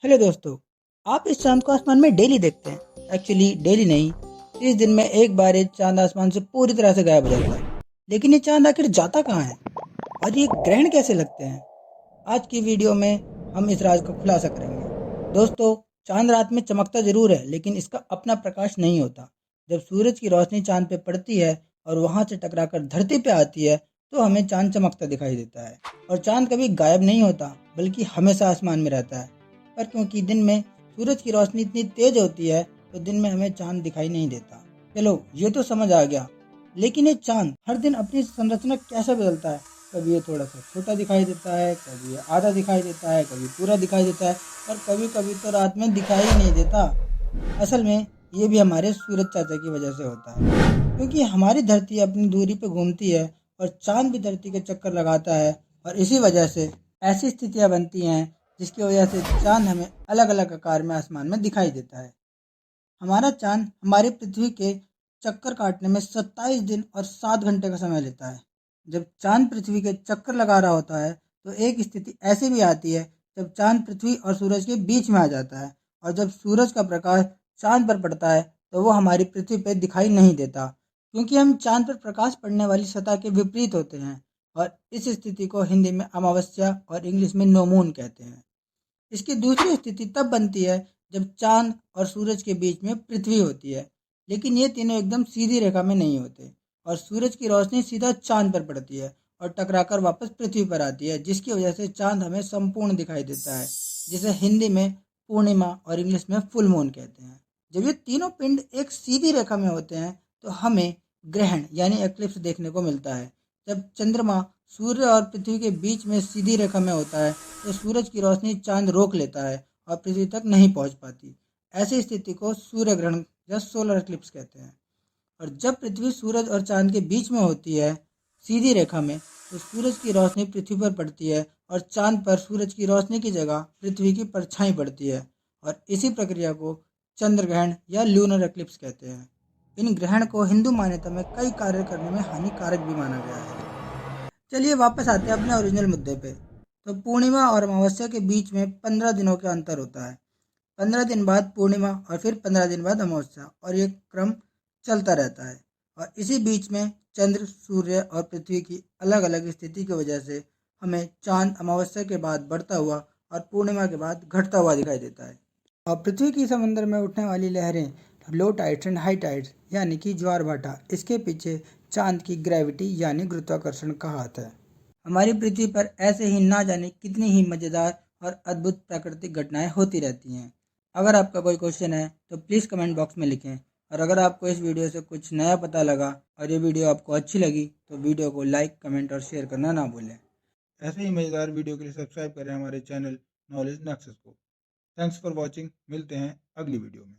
Hello दोस्तों। आप इस चांद को आसमान में डेली देखते हैं। एक्चुअली डेली नहीं, 30 दिन में एक बार ये चांद आसमान से पूरी तरह से गायब हो जाता है। लेकिन ये चांद आखिर जाता कहाँ है और ये ग्रहण कैसे लगते हैं? आज की वीडियो में हम इस राज का खुलासा करेंगे। दोस्तों, चांद रात में चमकता जरूर है, लेकिन इसका अपना प्रकाश नहीं होता। जब सूरज की रोशनी चांद पे पड़ती है और वहां से टकराकर धरती पे आती है, तो हमें चांद चमकता दिखाई देता है। और चांद कभी गायब नहीं होता, बल्कि हमेशा आसमान में रहता है। पर क्योंकि दिन में सूरज की रोशनी इतनी तेज होती है, तो दिन में हमें चांद दिखाई नहीं देता। चलो, ये तो समझ आ गया। लेकिन ये चांद हर दिन अपनी संरचना कैसे बदलता है? कभी ये थोड़ा सा छोटा दिखाई देता है, कभी ये आधा दिखाई देता है, कभी पूरा दिखाई देता है, और कभी कभी तो रात में दिखाई ही नहीं देता। असल में ये भी हमारे सूरज चाचा की वजह से होता है, क्योंकि हमारी धरती अपनी दूरी पे घूमती है और चांद भी धरती के चक्कर लगाता है। और इसी वजह से ऐसी स्थितियां बनती हैं जिसकी वजह से चांद हमें अलग अलग आकार में आसमान में दिखाई देता है। हमारा चांद हमारी पृथ्वी के चक्कर काटने में 27 दिन और 7 घंटे का समय लेता है। जब चांद पृथ्वी के चक्कर लगा रहा होता है, तो एक स्थिति ऐसी भी आती है जब चांद पृथ्वी और सूरज के बीच में आ जाता है। और जब सूरज का प्रकाश चांद पर पड़ता है, तो वो हमारी पृथ्वी पर दिखाई नहीं देता, क्योंकि हम चांद पर प्रकाश पड़ने वाली सतह के विपरीत होते हैं। और इस स्थिति को हिंदी में अमावस्या और इंग्लिश में नो मून कहते हैं। इसकी दूसरी स्थिति तब बनती है जब चांद और सूरज के बीच में पृथ्वी होती है, लेकिन ये तीनों एकदम सीधी रेखा में नहीं होते, और सूरज की रोशनी सीधा चांद पर पड़ती है और टकराकर वापस पृथ्वी पर आती है, जिसकी वजह से चांद हमें संपूर्ण दिखाई देता है, जिसे हिंदी में पूर्णिमा और इंग्लिश में फुल मून कहते हैं। जब ये तीनों पिंड एक सीधी रेखा में होते हैं, तो हमें ग्रहण यानी एक्लिप्स देखने को मिलता है। जब चंद्रमा सूर्य और पृथ्वी के बीच में सीधी रेखा में होता है, तो सूरज की रोशनी चांद रोक लेता है और पृथ्वी तक नहीं पहुंच पाती। ऐसी स्थिति को सूर्य ग्रहण या सोलर एक्लिप्स कहते हैं। और जब पृथ्वी सूरज और चांद के बीच में होती है, सीधी रेखा में, तो सूरज की रोशनी पृथ्वी पर पड़ती है और चांद पर सूरज की रोशनी की जगह पृथ्वी की परछाई पड़ती है। और इसी प्रक्रिया को चंद्र ग्रहण या लूनर एक्लिप्स कहते हैं। इन ग्रहण को हिंदू मान्यता में कई कार्य करने में हानिकारक भी माना गया है। चलिए वापस आते हैं अपने ओरिजिनल मुद्दे पे। तो पूर्णिमा और अमावस्या के बीच में 15 दिनों का अंतर होता है। 15 दिन बाद पूर्णिमा और फिर 15 दिन बाद अमावस्या, और ये क्रम चलता रहता है। और इसी बीच में चंद्र, सूर्य और पृथ्वी की अलग अलग स्थिति की वजह से हमें चांद अमावस्या के बाद बढ़ता हुआ और पूर्णिमा के बाद घटता हुआ दिखाई देता है। और पृथ्वी की समंदर में उठने वाली लहरें, लो टाइड्स एंड हाई टाइड्स यानी कि ज्वार भाटा, इसके पीछे चांद की ग्रेविटी यानी गुरुत्वाकर्षण का हाथ है। हमारी पृथ्वी पर ऐसे ही ना जाने कितनी ही मज़ेदार और अद्भुत प्राकृतिक घटनाएं होती रहती हैं। अगर आपका कोई क्वेश्चन है तो प्लीज़ कमेंट बॉक्स में लिखें। और अगर आपको इस वीडियो से कुछ नया पता लगा और ये वीडियो आपको अच्छी लगी, तो वीडियो को लाइक, कमेंट और शेयर करना ना भूलें। ऐसे ही मज़ेदार वीडियो के लिए सब्सक्राइब करें हमारे चैनल नॉलेज नक्सेस को। Thanks for watching. मिलते हैं अगली वीडियो में।